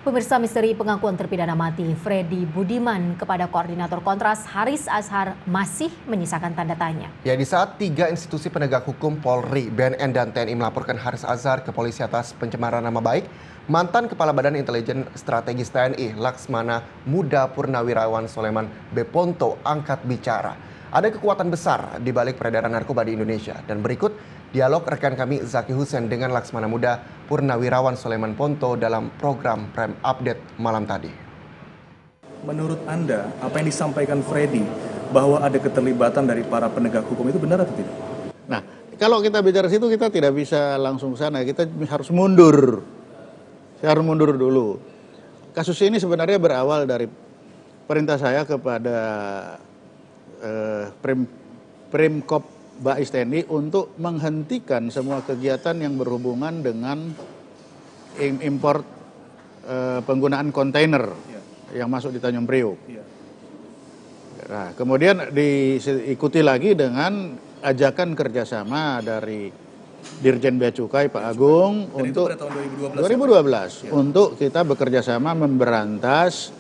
Pemirsa, misteri pengakuan terpidana mati Freddy Budiman kepada koordinator Kontras Haris Azhar masih menyisakan tanda tanya. Ya, di saat 3 institusi penegak hukum Polri, BNN, dan TNI melaporkan Haris Azhar ke polisi atas pencemaran nama baik, mantan Kepala Badan Intelijen Strategis TNI Laksmana Muda Purnawirawan Soleman Beponto angkat bicara. Ada kekuatan besar di balik peredaran narkoba di Indonesia. Dan berikut dialog rekan kami Zaki Hussein dengan Laksmana Muda Purnawirawan Soleman Ponto dalam program Prime Update malam tadi. Menurut Anda, apa yang disampaikan Freddy bahwa ada keterlibatan dari para penegak hukum itu benar atau tidak? Nah, kalau kita bicara situ kita tidak bisa langsung sana, kita harus mundur. Saya harus mundur dulu. Kasus ini sebenarnya berawal dari perintah saya kepada Primkop Bais TNI untuk menghentikan semua kegiatan yang berhubungan dengan import penggunaan kontainer yang masuk di Tanjung Priok. Nah, kemudian diikuti lagi dengan ajakan kerjasama dari Dirjen Bea Cukai Pak Agung untuk pada tahun 2012 untuk kita bekerja sama memberantas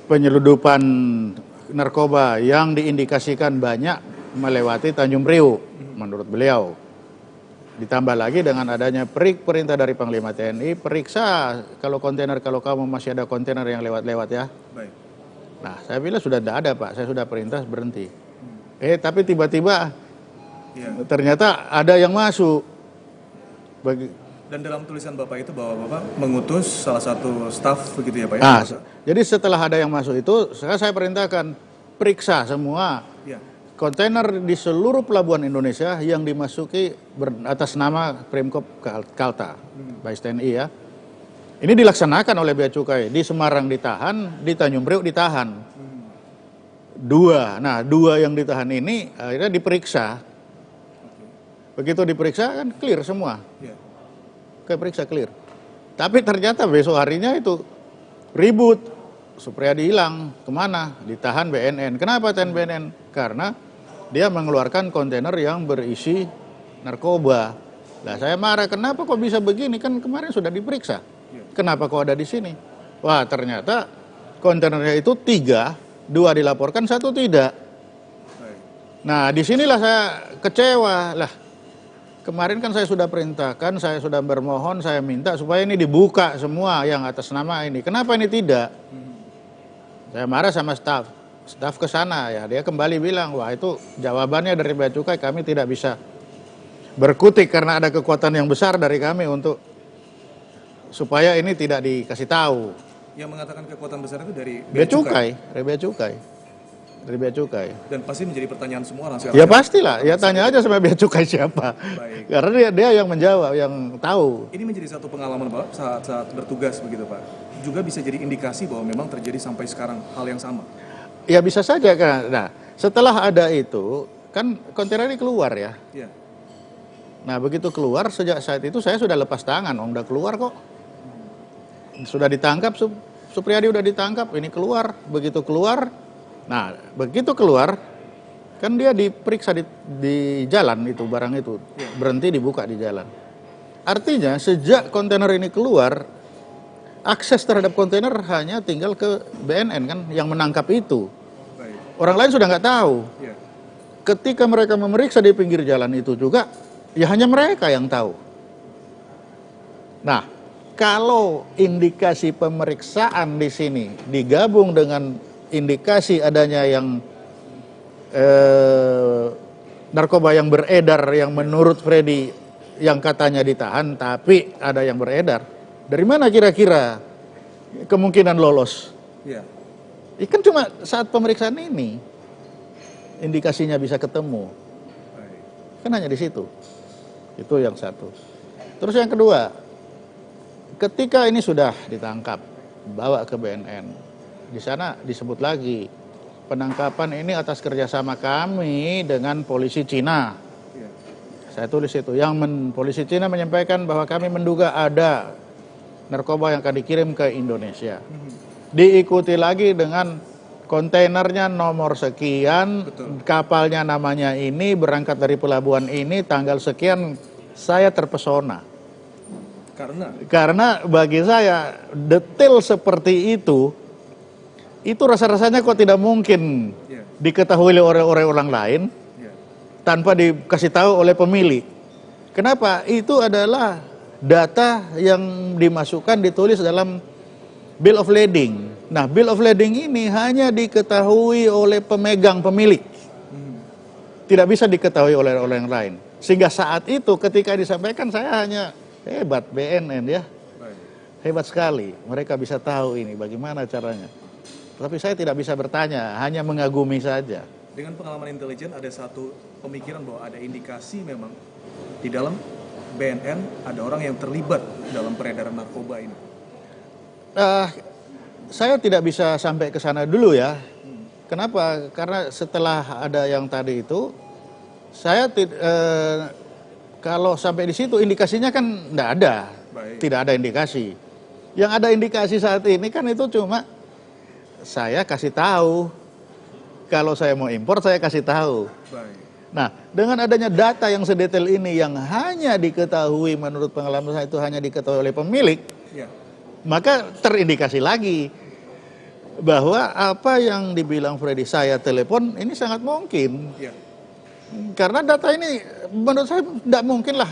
penyeludupan narkoba yang diindikasikan banyak melewati Tanjung Priok menurut beliau. Ditambah lagi dengan adanya perintah dari Panglima TNI, periksa kalau kamu masih ada kontainer yang lewat-lewat ya. Baik. Nah, saya bilang sudah tidak ada Pak, saya sudah perintah berhenti. Tapi tiba-tiba ternyata ada yang masuk. Dan dalam tulisan Bapak itu bahwa Bapak mengutus salah satu staf begitu ya Pak ya? Nah, jadi setelah ada yang masuk itu, saya perintahkan periksa semua kontainer di seluruh pelabuhan Indonesia yang dimasuki atas nama Primkop Kalta, Bais TNI ya. Ini dilaksanakan oleh Bea Cukai. Di Semarang ditahan, di Tanjung Priok ditahan. Dua yang ditahan ini akhirnya diperiksa. Begitu diperiksa kan clear semua. Periksa clear. Tapi ternyata besok harinya itu ribut. Supriyadi hilang. Kemana? Ditahan BNN. Kenapa tahan BNN? Karena dia mengeluarkan kontainer yang berisi narkoba. Nah, saya marah. Kenapa kok bisa begini? Kan kemarin sudah diperiksa. Kenapa kok ada di sini? Wah, ternyata kontainernya itu 3, 2 dilaporkan, 1 tidak. Nah, disinilah saya kecewa. Lah, kemarin kan saya sudah perintahkan, saya sudah bermohon, saya minta supaya ini dibuka semua yang atas nama ini. Kenapa ini tidak? Saya marah sama staf ke sana ya. Dia kembali bilang, wah itu jawabannya dari Bea Cukai, kami tidak bisa berkutik karena ada kekuatan yang besar dari kami untuk supaya ini tidak dikasih tahu. Yang mengatakan kekuatan besar itu dari Bea Cukai, dari Bea Cukai. Dan pasti menjadi pertanyaan semua orang. Ya pastilah, ya tanya aja sama Bea Cukai siapa. Baik. Karena dia yang menjawab, yang tahu. Ini menjadi satu pengalaman Pak saat bertugas begitu Pak. Juga bisa jadi indikasi bahwa memang terjadi sampai sekarang hal yang sama. Ya bisa saja kan. Nah, setelah ada itu kan kontainer ini keluar ya. Nah, begitu keluar sejak saat itu saya sudah lepas tangan, udah keluar kok. Sudah ditangkap, Supriyadi udah ditangkap, ini keluar. Begitu keluar, nah begitu keluar, kan dia diperiksa di jalan itu, barang itu. Berhenti dibuka di jalan. Artinya sejak kontainer ini keluar, akses terhadap kontainer hanya tinggal ke BNN kan, yang menangkap itu. Orang lain sudah nggak tahu. Ketika mereka memeriksa di pinggir jalan itu juga, ya hanya mereka yang tahu. Nah, kalau indikasi pemeriksaan di sini digabung dengan indikasi adanya yang narkoba yang beredar yang menurut Freddy yang katanya ditahan tapi ada yang beredar, dari mana kira-kira kemungkinan lolos? Kan cuma saat pemeriksaan ini indikasinya bisa ketemu. Kan hanya di situ. Itu yang satu. Terus yang kedua, ketika ini sudah ditangkap, bawa ke BNN, di sana disebut lagi penangkapan ini atas kerjasama kami dengan polisi Cina. Saya tulis itu, polisi Cina menyampaikan bahwa kami menduga ada narkoba yang akan dikirim ke Indonesia. Diikuti lagi dengan kontainernya nomor sekian, kapalnya namanya ini, berangkat dari pelabuhan ini, tanggal sekian. Saya terpesona. Karena bagi saya detail seperti itu rasa-rasanya kok tidak mungkin diketahui oleh orang lain tanpa dikasih tahu oleh pemilik. Kenapa? Itu adalah data yang dimasukkan, ditulis dalam Bill of Lading. Nah, Bill of Lading ini hanya diketahui oleh pemegang pemilik. Tidak bisa diketahui oleh orang lain. Sehingga saat itu ketika disampaikan saya hanya hebat BNN ya. Hebat sekali. Mereka bisa tahu ini bagaimana caranya. Tapi saya tidak bisa bertanya, hanya mengagumi saja. Dengan pengalaman intelijen ada satu pemikiran bahwa ada indikasi memang di dalam BNN ada orang yang terlibat dalam peredaran narkoba ini. Saya tidak bisa sampai ke sana dulu ya. Kenapa? Karena setelah ada yang tadi itu, saya kalau sampai di situ indikasinya kan tidak ada. Tidak ada indikasi. Yang ada indikasi saat ini kan itu cuma saya kasih tahu. Kalau saya mau impor, saya kasih tahu. Nah, dengan adanya data yang sedetail ini yang hanya diketahui menurut pengalaman saya itu hanya diketahui oleh pemilik, maka terindikasi lagi bahwa apa yang dibilang Freddy saya telepon ini sangat mungkin. Karena data ini menurut saya tidak mungkin lah